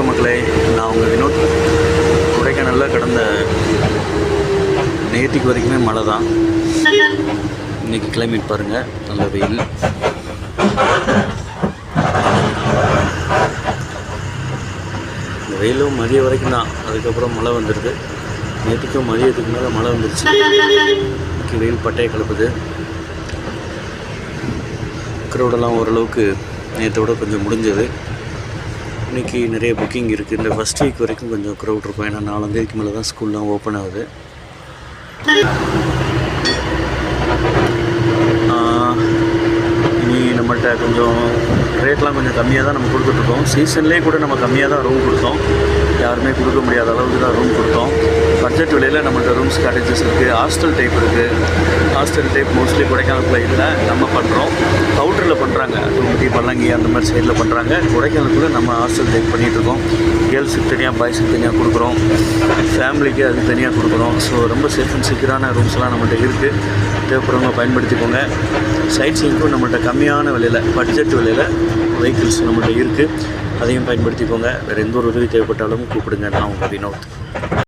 வணக்கம் மக்களே, நான் உங்கள் வினோத். கொடைக்கானலில் கடந்த நேற்றுக்கு வரைக்குமே மழை தான். இன்றைக்கி கிளைமேட் பாருங்கள், நல்ல வெயில். இந்த வெயிலும் மதியம் வரைக்கும் தான், அதுக்கப்புறம் மழை வந்துடுது. நேற்றுக்கும் மதியத்துக்கு மேலே மழை வந்துடுச்சு. இன்றைக்கி வெயில் பட்டையை கிளப்புது. க்ரௌடெல்லாம் ஓரளவுக்கு நேற்றோட கொஞ்சம் முடிஞ்சது. இன்றைக்கி நிறைய புக்கிங் இருக்குது. இந்த ஃபஸ்ட் வீக் வரைக்கும் கொஞ்சம் க்ரௌட் இருக்கும். ஏன்னா 4ஆம் தேதிக்கு மேலே தான் ஸ்கூல்லாம் ஓப்பன் ஆகுது. இனி நம்மள்கிட்ட கொஞ்சம் ரேட்லாம் கொஞ்சம் கம்மியாக தான் நம்ம கொடுத்துட்ருக்கோம். சீசன்லேயே கூட நம்ம கம்மியாக தான் ரூம் கொடுத்தோம். யாருமே கொடுக்க முடியாத அளவுக்கு தான் ரூம் கொடுத்தோம். பட்ஜெட் விலையில் நம்மள்ட்ட ரூம்ஸ் காட்டேஜஸ் இருக்குது. ஹாஸ்டல் டைப் இருக்குது. ஹாஸ்டல் டைப் மோஸ்ட்லி கொடைக்கானல் இல்லை, நம்ம பண்ணுறோம். அவுட்டரில் பண்ணுறாங்க, தூங்குட்டி பல்லங்கி அந்த மாதிரி சைடில் பண்ணுறாங்க. கொடைக்கானலுக்குள்ளே நம்ம ஹாஸ்டல் டைப் பண்ணிகிட்ருக்கோம். கேர்ள்ஸுக்கு தனியாக, பாய்ஸுக்கு தனியாக கொடுக்குறோம். ஃபேமிலிக்கு அது தனியாக கொடுக்குறோம். ஸோ ரொம்ப சேஃப் அண்ட் செக்யூரான ரூம்ஸ்லாம் நம்மள்ட்ட இருக்குது. தேவைப்படுறவங்க பயன்படுத்திக்கோங்க. சைட் சீங்க்கும் நம்மள்ட்ட கம்மியான விலையில், பட்ஜெட் விலையில் வெஹிக்கிள்ஸ் நம்மள்ட்ட இருக்குது. அதையும் பயன்படுத்திக்கோங்க. வேறு எந்த ஒரு உதவி தேவைப்பட்டாலும் கூப்பிடுங்க. நான் உங்கள் வினோத்.